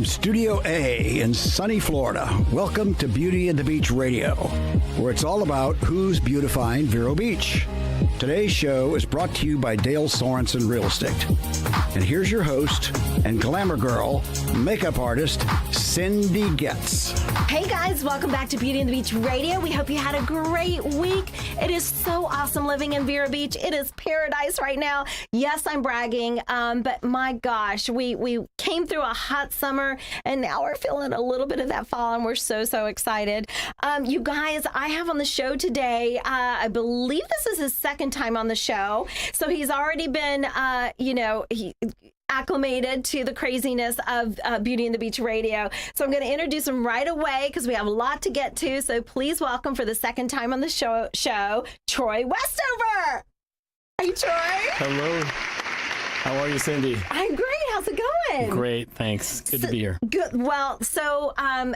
From Studio A in sunny Florida, welcome to Beauty and the Beach Radio, where it's all about who's beautifying Vero Beach. Today's show is brought to you by Dale Sorensen Real Estate. And here's your host and glamour girl, makeup artist, Cindy Getz. Hey guys, welcome back to Beauty and the Beach Radio. We hope you had a great week. It is so awesome living in Vero Beach. It is paradise right now. Yes, I'm bragging, but my gosh, we came through a hot summer and now we're feeling a little bit of that fall and we're so excited. You guys, I have on the show today, I believe this is his second time on the show. So he's already been, acclimated to the craziness of Beauty and the Beach Radio. So I'm going to introduce him right away because we have a lot to get to. So please welcome for the second time on the show, Troy Westover. Hey, Troy. Hello. How are you, Cindy? I'm great. How's it going? Great. Thanks. Good to be here. Good. Well, so I'm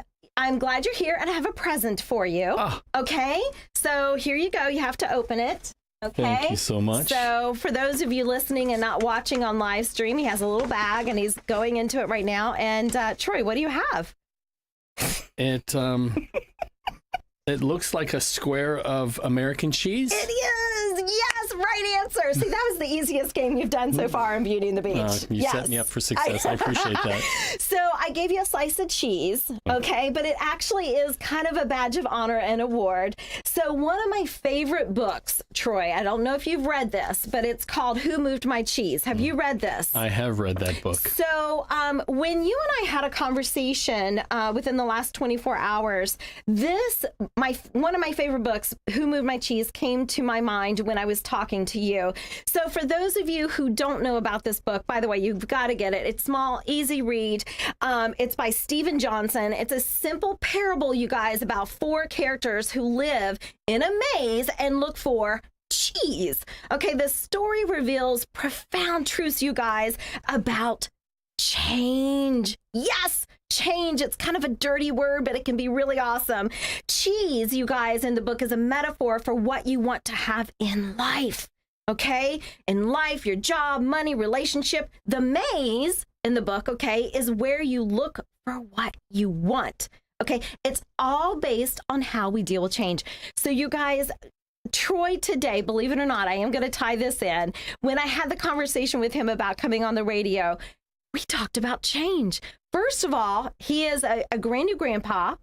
glad you're here and I have a present for you. Oh. Okay. So here you go. You have to open it. Okay. Thank you so much. So for those of you listening and not watching on live stream, he has a little bag and he's going into it right now. And Troy, what do you have? It looks like a square of American cheese. It is. Yes, right answer. See, that was the easiest game you've done so far in Beauty and the Beach. You set me up for success. I appreciate that. So I gave you a slice of cheese, okay? But it actually is kind of a badge of honor and award. So one of my favorite books, Troy, I don't know if you've read this, but it's called Who Moved My Cheese? Have you read this? I have read that book. So when you and I had a conversation within the last 24 hours, one of my favorite books, Who Moved My Cheese, came to my mind when I was talking to you. So for those of you who don't know about this book, by the way, you've got to get it. It's small, easy read. It's by Stephen Johnson. It's a simple parable, you guys, about four characters who live in a maze and look for cheese. Okay, the story reveals profound truths, you guys, about change. Yes, change. It's kind of a dirty word, but it can be really awesome. Cheese, you guys, in the book is a metaphor for what you want to have in life. Okay? In life, your job, money, relationship. The maze in the book, okay, is where you look for what you want. Okay? It's all based on how we deal with change. So you guys, Troy today, believe it or not, I am going to tie this in. When I had the conversation with him about coming on the radio, we talked about change. First of all, he is a grand new grandpa,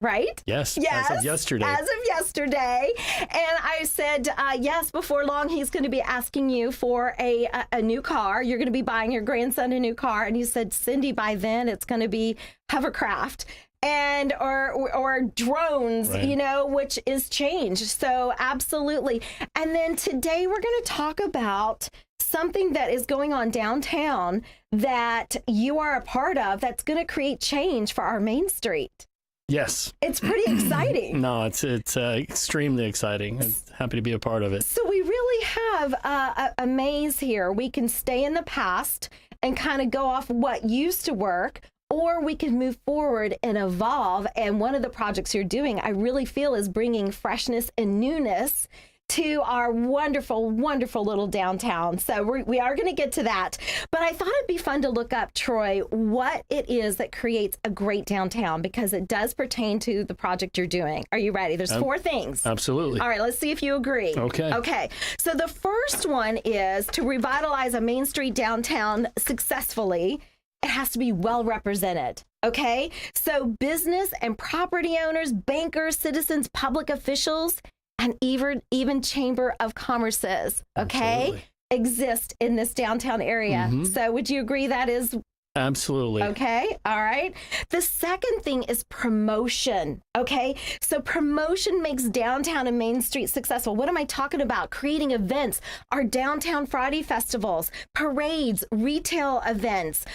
right? Yes, as of yesterday. As of yesterday. And I said, yes, before long, he's going to be asking you for a new car. You're going to be buying your grandson a new car. And you said, Cindy, by then it's going to be hovercraft and or drones, right, which is change. So absolutely. And then today we're going to talk about something that is going on downtown that you are a part of that's going to create change for our Main Street. Yes. It's pretty exciting. No, it's extremely exciting. I'm happy to be a part of it. So we really have a maze here. We can stay in the past and kind of go off what used to work, or we can move forward and evolve. And one of the projects you're doing, I really feel, is bringing freshness and newness to our wonderful, wonderful little downtown. So we are going to get to that. But I thought it'd be fun to look up, Troy, what it is that creates a great downtown, because it does pertain to the project you're doing. Are you ready? There's four things. Absolutely. All right, let's see if you agree. Okay. So the first one is to revitalize a Main Street downtown successfully. It has to be well represented. Okay. So business and property owners, bankers, citizens, public officials, and even Chamber of Commerce's, okay, exist in this downtown area. Mm-hmm. So would you agree that is? Absolutely. Okay. All right. The second thing is promotion. Okay. So promotion makes downtown and Main Street successful. What am I talking about? Creating events, our downtown Friday festivals, parades, retail events.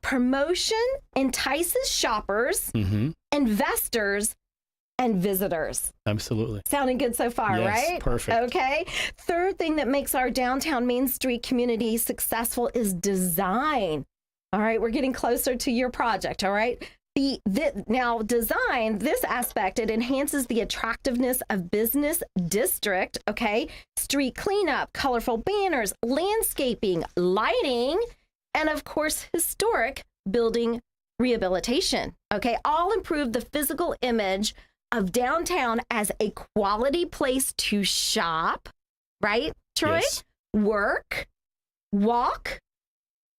Promotion entices shoppers, investors, and visitors. Absolutely. Sounding good so far, yes, right? Perfect. Okay. Third thing that makes our downtown Main Street community successful is design. All right. We're getting closer to your project. All right. Now, design, this aspect, it enhances the attractiveness of business district. Okay. Street cleanup, colorful banners, landscaping, lighting, and of course, historic building Rehabilitation. Okay, all improve the physical image of downtown as a quality place to shop, right, Troy? Yes. Work, walk,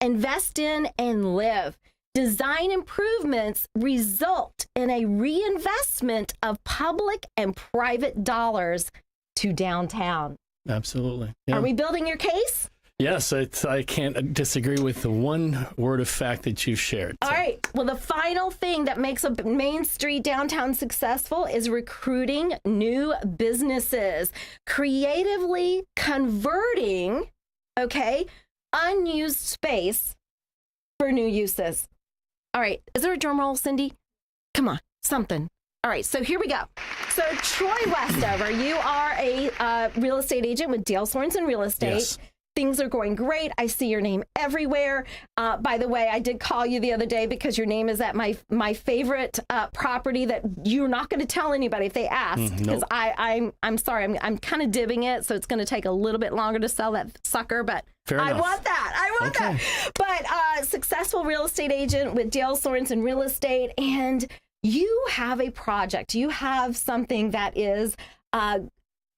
invest in, and live. Design improvements result in a reinvestment of public and private dollars to downtown. Absolutely. Yeah. Are we building your case? Yes, I can't disagree with the one word of fact that you've shared. All right. Well, the final thing that makes a Main Street downtown successful is recruiting new businesses, creatively converting, unused space for new uses. All right. Is there a drum roll, Cindy? Come on, something. All right, so here we go. So Troy Westover, you are a real estate agent with Dale Sorensen Real Estate. Yes. Things are going great. I see your name everywhere. By the way, I did call you the other day because your name is at my favorite property that you're not going to tell anybody if they ask. Because Nope. I'm sorry, I'm kind of dibbing it, so it's going to take a little bit longer to sell that sucker. But Fair I enough. want that. I want that. But successful real estate agent with Dale Sorensen Real Estate, and you have a project. You have something that is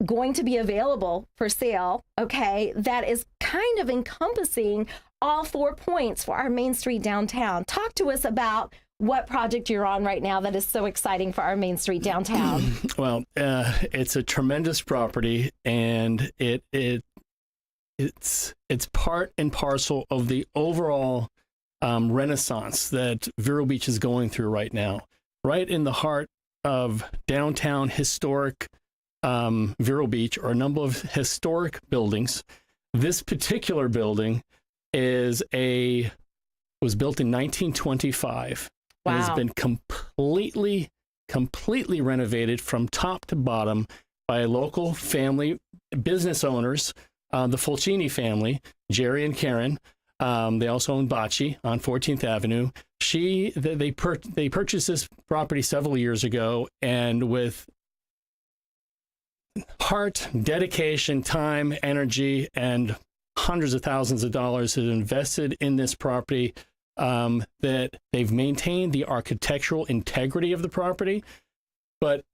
going to be available for sale, that is kind of encompassing all 4 points for our Main Street downtown. Talk to us about what project you're on right now that is so exciting for our Main Street downtown. Well, it's a tremendous property, and it's part and parcel of the overall renaissance that Vero Beach is going through right now. Right in the heart of downtown historic Vero Beach are a number of historic buildings. This particular building was built in 1925. Wow. It has been completely renovated from top to bottom by local family business owners, the Fulcini family, Jerry and Karen. They also own Bocce on 14th Avenue. They purchased this property several years ago, and with heart, dedication, time, energy, and hundreds of thousands of dollars have invested in this property, that they've maintained the architectural integrity of the property. But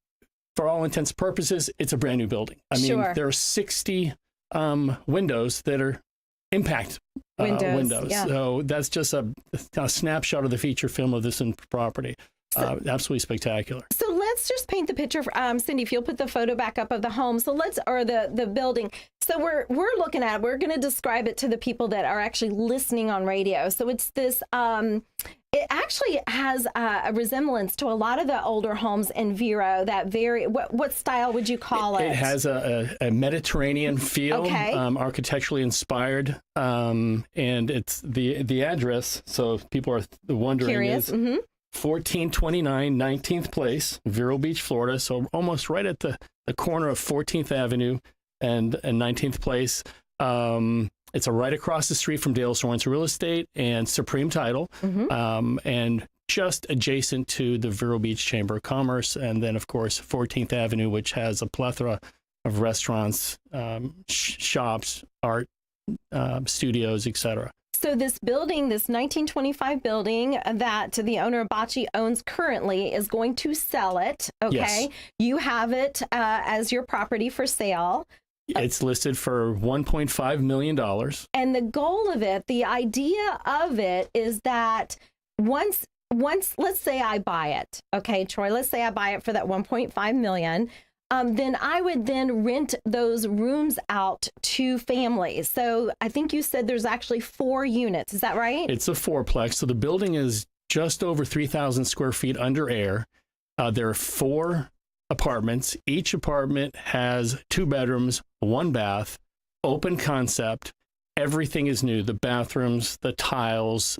for all intents and purposes, it's a brand new building. I mean, Sure. there are 60 windows that are impact windows. Yeah. So that's just a snapshot of the feature film of this property. Absolutely spectacular. So let's just paint the picture. Cindy, if you'll put the photo back up of the home. So the building. So we're looking at it. We're going to describe it to the people that are actually listening on radio. So it's this, it actually has a resemblance to a lot of the older homes in Vero that what style would you call it? It has a Mediterranean feel, architecturally inspired. And it's the address. So if people are wondering, Curious. is 1429 19th Place, Vero Beach, Florida. So almost right at the corner of 14th Avenue and 19th Place. It's right across the street from Dale Sorensen Real Estate and Supreme Title, and just adjacent to the Vero Beach Chamber of Commerce. And then, of course, 14th Avenue, which has a plethora of restaurants, shops, art studios, etc. So this building, this 1925 building that the owner of Bocce owns currently, is going to sell it. Okay. Yes. You have it as your property for sale. It's listed for $1.5 million. And the goal of it, the idea of it is that once, let's say I buy it. Okay, Troy, let's say I buy it for that 1.5 million. Then I would then rent those rooms out to families. So I think you said there's actually 4 units. Is that right? It's a fourplex. So the building is just over 3,000 square feet under air. There are 4 apartments. Each apartment has 2 bedrooms, 1 bath, open concept. Everything is new. The bathrooms, the tiles,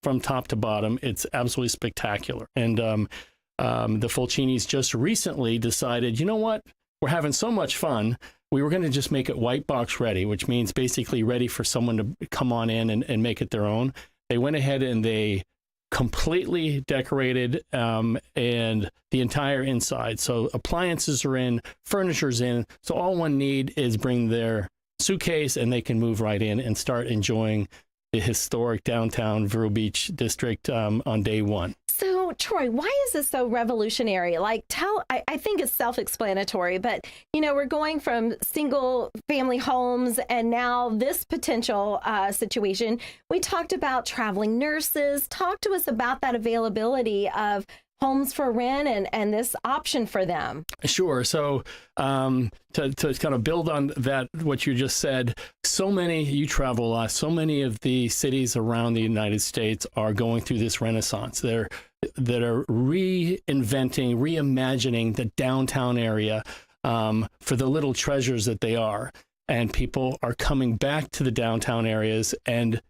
from top to bottom. It's absolutely spectacular. And the Fulcinis just recently decided, you know what? We're having so much fun. We were going to just make it white box ready, which means basically ready for someone to come on in and make it their own. They went ahead and they completely decorated and the entire inside. So appliances are in, furniture's in. So all one need is bring their suitcase and they can move right in and start enjoying the historic downtown Vero Beach district on day one. So, Troy, why is this so revolutionary? Like, I think it's self-explanatory, but, we're going from single family homes and now this potential situation. We talked about traveling nurses. Talk to us about that availability of homes for rent and this option for them. Sure. So to kind of build on that, what you just said, you travel a lot, so many of the cities around the United States are going through this renaissance. That are reinventing, reimagining the downtown area for the little treasures that they are. And people are coming back to the downtown areas and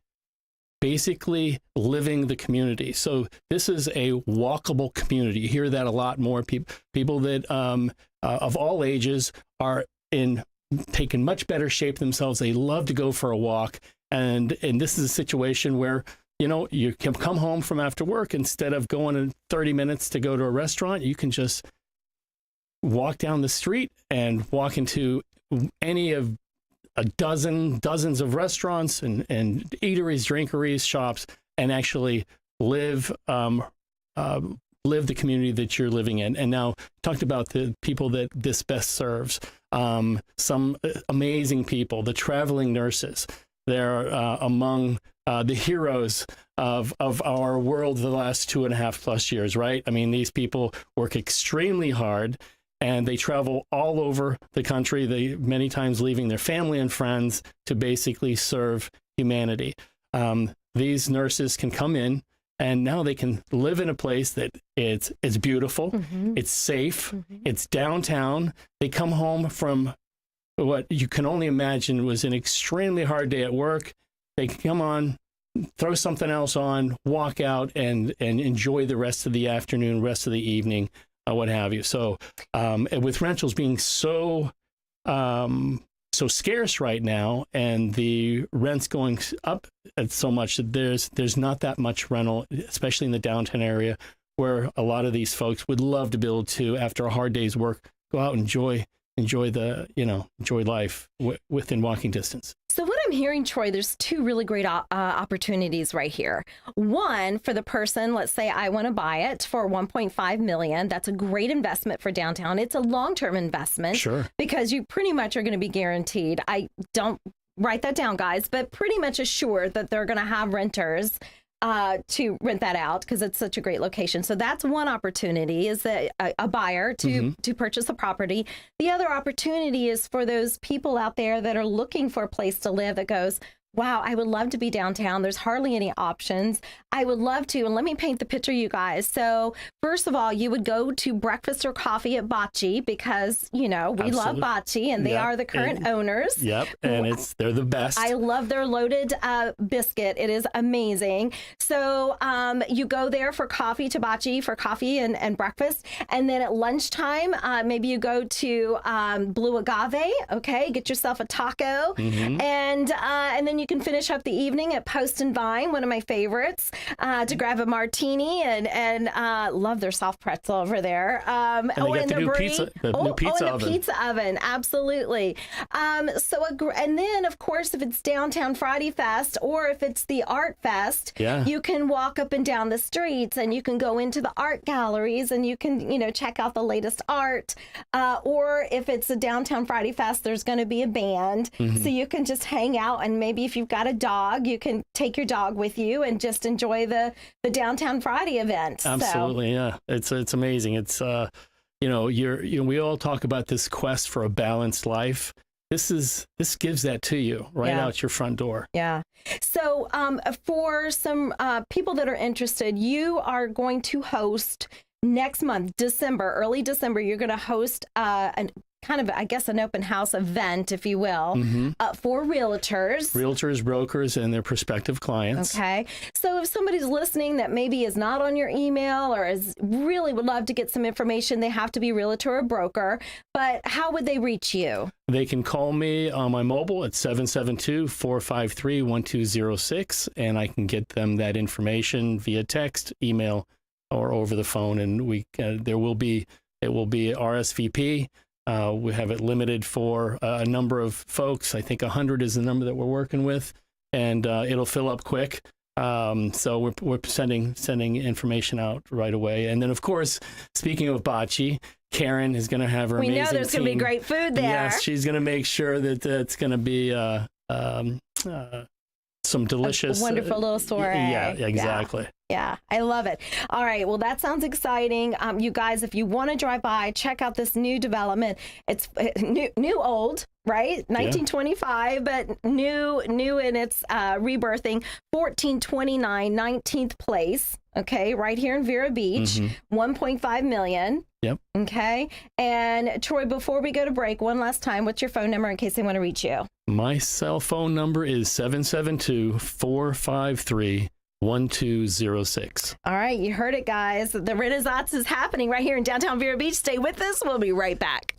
basically living the community. So this is a walkable community. You hear that a lot more. People that of all ages are taking much better shape themselves. They love to go for a walk. And this is a situation where, you can come home from after work. Instead of going in 30 minutes to go to a restaurant, you can just walk down the street and walk into any of dozens of restaurants and eateries, drinkeries, shops, and actually live the community that you're living in. And now talked about the people that this best serves. Some amazing people, the traveling nurses. They're among the heroes of our world the last 2.5+ years, right? I mean, these people work extremely hard. And they travel all over the country, they many times leaving their family and friends to basically serve humanity. These nurses can come in, and now they can live in a place that it's beautiful, it's safe, it's downtown. They come home from what you can only imagine was an extremely hard day at work. They can come on, throw something else on, walk out, and enjoy the rest of the afternoon, rest of the evening, what have you. So with rentals being so scarce right now, and the rents going up at so much, that there's not that much rental, especially in the downtown area, where a lot of these folks would love to be able to, after a hard day's work, go out and enjoy life within walking distance. So what I'm hearing, Troy, there's two really great opportunities right here. One, for the person, let's say I want to buy it for $1.5 million. That's a great investment for downtown. It's a long-term investment. Sure. Because you pretty much are going to be guaranteed. I don't write that down, guys, but pretty much assured that they're going to have renters to rent that out because it's such a great location. So that's one opportunity, is that a buyer to purchase a property. The other opportunity is for those people out there that are looking for a place to live that goes, wow, I would love to be downtown. There's hardly any options. I would love to. And let me paint the picture, you guys. So first of all, you would go to breakfast or coffee at Bocce because, we love Bocce and they are the current owners. Yep. And they're the best. I love their loaded biscuit. It is amazing. So you go there for coffee, to Bocce for coffee and breakfast. And then at lunchtime, maybe you go to Blue Agave. Okay. Get yourself a taco. And then you can finish up the evening at Post and Vine, one of my favorites, to grab a martini and love their soft pretzel over there. And they got the new pizza oven. Absolutely. And then, of course, if it's Downtown Friday Fest or if it's the Art Fest, you can walk up and down the streets and you can go into the art galleries and you can, check out the latest art. Or if it's a Downtown Friday Fest, there's going to be a band. So you can just hang out, and maybe if you've got a dog, you can take your dog with you and just enjoy the Downtown Friday event. Absolutely, yeah. It's amazing. It's we all talk about this quest for a balanced life. This gives that to you right out your front door. Yeah. So for some people that are interested, you are going to host next month, early December. You're going to host an open house event, if you will, for realtors, brokers, and their prospective clients. Okay. So if somebody's listening that maybe is not on your email or really would love to get some information, they have to be realtor or broker. But how would they reach you? They can call me on my mobile at 772-453-1206, and I can get them that information via text, email, or over the phone. And it will be RSVP. We have it limited for a number of folks. I think 100 is the number that we're working with. and it'll fill up quick. So we're sending information out right away. And then, of course, speaking of bocce, Karen is going to have her amazing team. We know there's going to be great food there. Yes, she's going to make sure that it's going to be some delicious, wonderful little soiree. Yeah, exactly. Yeah, I love it. All right, well, that sounds exciting. You guys, if you want to drive by, check out this new development. It's new old, right? 1925, but new in its rebirthing. 1429 19th place, okay, right here in Vero Beach. 1.5 million. Yep. Okay. And Troy, before we go to break, one last time, what's your phone number in case they want to reach you? My cell phone number is 772-453-1206. All right, you heard it, guys. The Renaissance is happening right here in downtown Vero Beach. Stay with us. We'll be right back.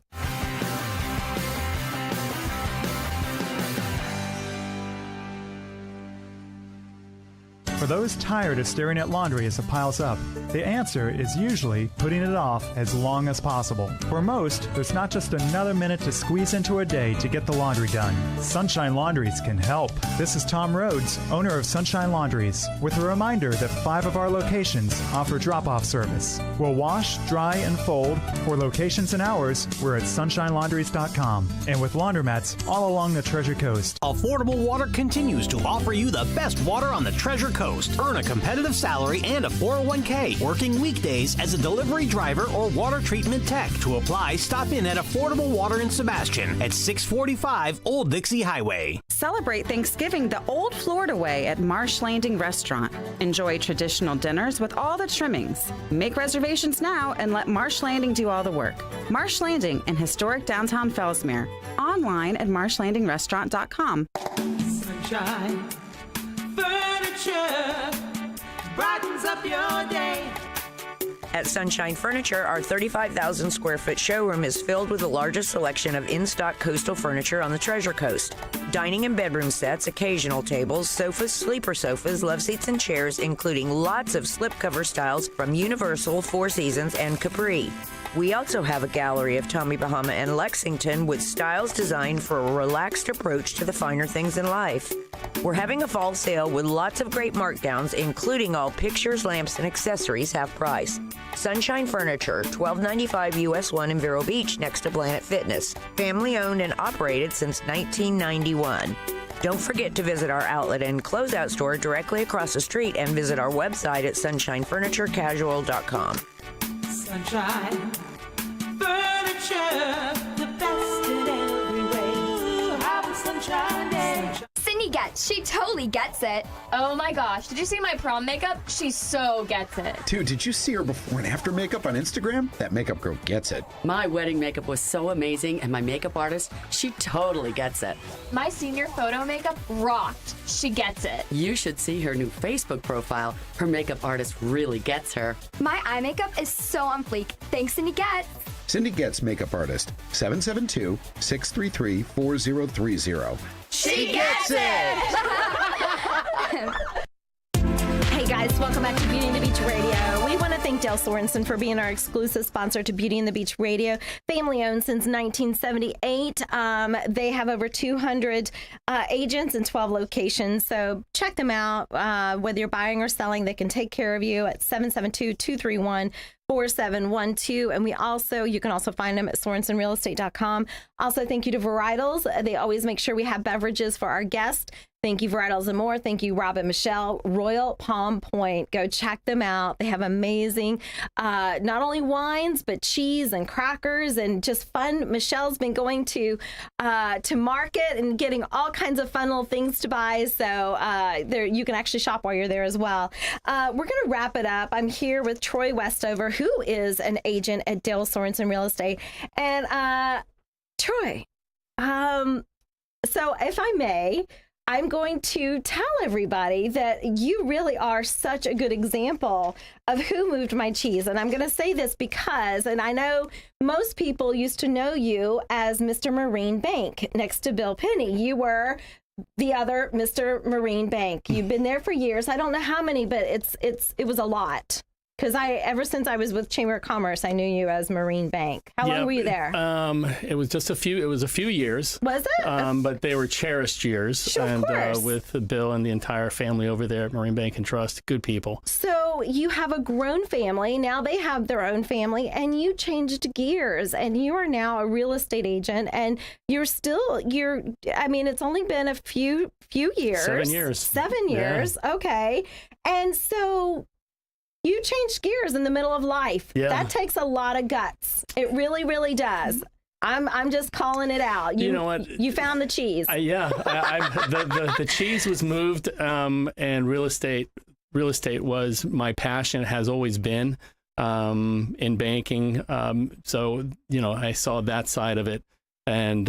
For those tired of staring at laundry as it piles up, the answer is usually putting it off as long as possible. For most, there's not just another minute to squeeze into a day to get the laundry done. Sunshine Laundries can help. This is Tom Rhodes, owner of Sunshine Laundries, with a reminder that 5 of our locations offer drop-off service. We'll wash, dry, and fold. For locations and hours, we're at sunshinelaundries.com, and with laundromats all along the Treasure Coast. Affordable Water continues to offer you the best water on the Treasure Coast. Earn a competitive salary and a 401k, working weekdays as a delivery driver or water treatment tech. To apply, stop in at Affordable Water in Sebastian at 645 Old Dixie Highway. Celebrate Thanksgiving the old Florida way at Marsh Landing Restaurant. Enjoy traditional dinners with all the trimmings. Make reservations now and let Marsh Landing do all the work. Marsh Landing in historic downtown Fellsmere. Online at marshlandingrestaurant.com. Sunshine Furniture brightens up your day. At Sunshine Furniture, our 35,000 square foot showroom is filled with the largest selection of in-stock coastal furniture on the Treasure Coast. Dining and bedroom sets, occasional tables, sofas, sleeper sofas, love seats, and chairs, including lots of slipcover styles from Universal, Four Seasons, and Capri. We also have a gallery of Tommy Bahama and Lexington with styles designed for a relaxed approach to the finer things in life. We're having a fall sale with lots of great markdowns, including all pictures, lamps, and accessories half price. Sunshine Furniture, $1295 US 1 in Vero Beach next to Planet Fitness. Family owned and operated since 1991. Don't forget to visit our outlet and closeout store directly across the street and visit our website at sunshinefurniturecasual.com. Sunshine Furniture, the best in every way. Have a sunshine day. Cindy gets, she totally gets it. Oh my gosh, did you see my prom makeup? She so gets it. Dude, did you see her before and after makeup on Instagram? That makeup girl gets it. My wedding makeup was so amazing, and my makeup artist, she totally gets it. My senior photo makeup rocked. She gets it. You should see her new Facebook profile. Her makeup artist really gets her. My eye makeup is so on fleek. Thanks, Cindy Getz. Cindy Getz Makeup Artist, 772-633-4030. She gets it! Hey guys, welcome back to Beauty and the Beach Radio. We want to thank Dale Sorensen for being our exclusive sponsor to Beauty and the Beach Radio. Family owned since 1978. They have over 200 agents in 12 locations. So check them out. Whether you're buying or selling, they can take care of you at 772-231-4712. And you can also find them at SorensenRealEstate.com. Also, thank you to Varietals. They always make sure we have beverages for our guests. Thank you, Varietals and More. Thank you, Rob and Michelle. Royal Palm Point. Go check them out. They have amazing, not only wines, but cheese and crackers and just fun. Michelle's been going to market and getting all kinds of fun little things to buy. So there you can actually shop while you're there as well. We're going to wrap it up. I'm here with Troy Westover, who is an agent at Dale Sorensen Real Estate. And Troy, so if I may, I'm going to tell everybody that you really are such a good example of who moved my cheese. And I'm going to say this because, and I know most people used to know you as Mr. Marine Bank next to Bill Penny. You were the other Mr. Marine Bank. You've been there for years. I don't know how many, but it was a lot. Because ever since I was with Chamber of Commerce, I knew you as Marine Bank. How long were you there? It was a few years. Was it? But they were cherished years. Sure, and of course. with Bill and the entire family over there at Marine Bank and Trust, good people. So you have a grown family. Now they have their own family, and you changed gears, and you are now a real estate agent, and it's only been a few years. 7 years. 7 years. Yeah. Okay. And so you changed gears in the middle of life. Yeah. That takes a lot of guts. It really, really does. I'm just calling it out. You know what? You found the cheese. The cheese was moved, and real estate was my passion. It has always been in banking. I saw that side of it, and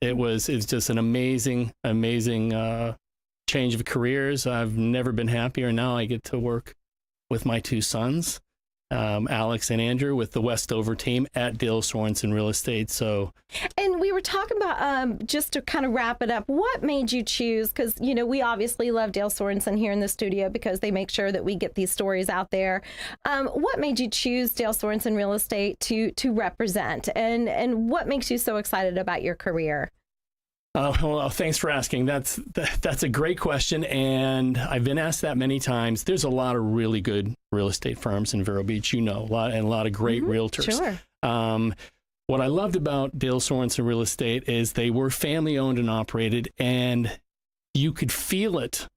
it's just an amazing change of careers. I've never been happier. Now I get to work with my two sons, Alex and Andrew, with the Westover team at Dale Sorensen Real Estate. So, and we were talking about, just to kind of wrap it up, what made you choose? Because, we obviously love Dale Sorensen here in the studio because they make sure that we get these stories out there. What made you choose Dale Sorensen Real Estate to represent? And what makes you so excited about your career? Well, thanks for asking. That's a great question, and I've been asked that many times. There's a lot of really good real estate firms in Vero Beach, a lot of great realtors. Sure. What I loved about Dale Sorensen Real Estate is they were family owned and operated, and you could feel it.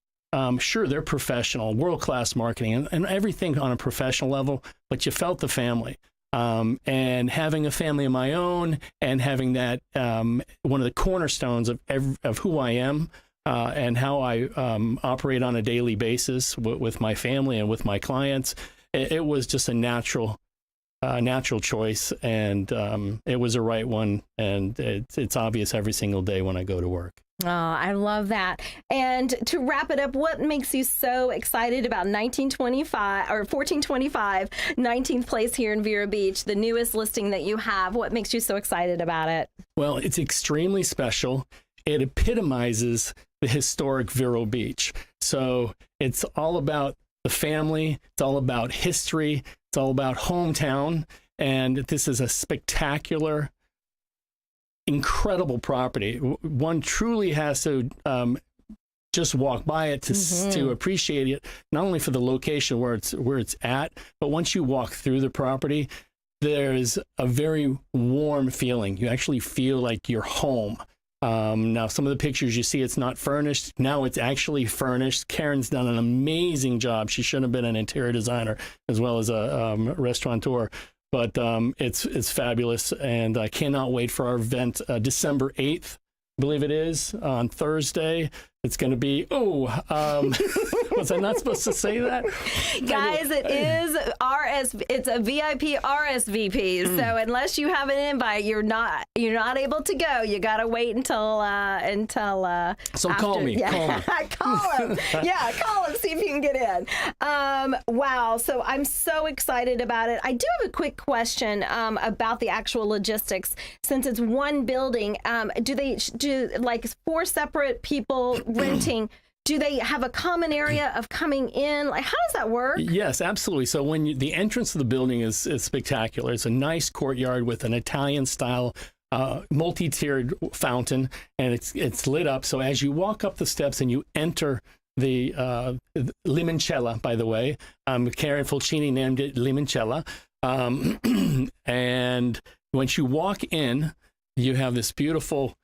Sure, they're professional, world-class marketing, and everything on a professional level, but you felt the family. And having a family of my own and having that one of the cornerstones of who I am and how I operate on a daily basis with my family and with my clients, it was just a natural choice, and it was the right one, and it's obvious every single day when I go to work. Oh, I love that. And to wrap it up, what makes you so excited about 1425, 19th place here in Vero Beach, the newest listing that you have? What makes you so excited about it? Well, it's extremely special. It epitomizes the historic Vero Beach. So it's all about the family. It's all about history. It's all about hometown. And this is a spectacular, incredible property. One truly has to just walk by it to appreciate it, not only for the location where it's at, but once you walk through the property, there's a very warm feeling. You actually feel like you're home. Now, some of the pictures you see, it's not furnished. Now it's actually furnished. Karen's done an amazing job. She should have been an interior designer as well as a restaurateur. But it's fabulous, and I cannot wait for our event December 8th, I believe it is, on Thursday. It's going to be, was I not supposed to say that? Guys, it is it's a VIP RSVP. So unless you have an invite, you're not able to go. You got to wait until So after. Call me. Yeah. Call him. Yeah, call him, see if you can get in. Wow. So I'm so excited about it. I do have a quick question about the actual logistics. Since it's one building, do like 4 separate people renting? Do they have a common area of coming in? Like, how does that work? Yes, absolutely. So the entrance of the building is spectacular. It's a nice courtyard with an Italian-style multi-tiered fountain, and it's lit up. So as you walk up the steps and you enter the Limoncello, by the way, Karen Fulcini named it Limoncello, and once you walk in, you have this beautiful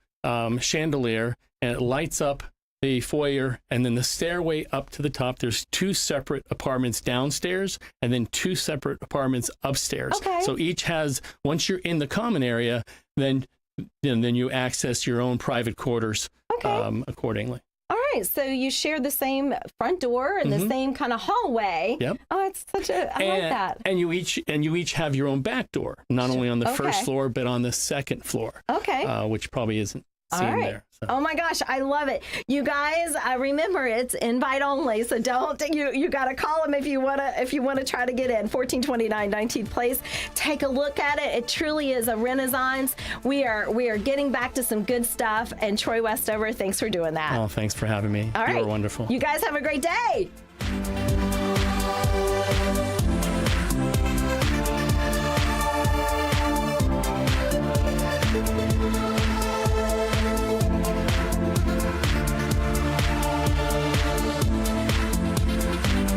chandelier, and it lights up the foyer, and then the stairway up to the top. There's 2 separate apartments downstairs and then 2 separate apartments upstairs. Okay. So each has, once you're in the common area, then you access your own private quarters accordingly. All right, so you share the same front door and the same kind of hallway. Yep. Oh, it's I like that. And you each have your own back door, not only on the first floor but on the second floor. Okay. Which probably isn't seen there. So. Oh my gosh, I love it. You guys, remember it's invite only, so you got to call them if you want to try to get in. 1429 19th place. Take a look at it. It truly is a renaissance. We are getting back to some good stuff, and Troy Westover, thanks for doing that. Oh, thanks for having me. All right. You were wonderful. You guys have a great day. Bye.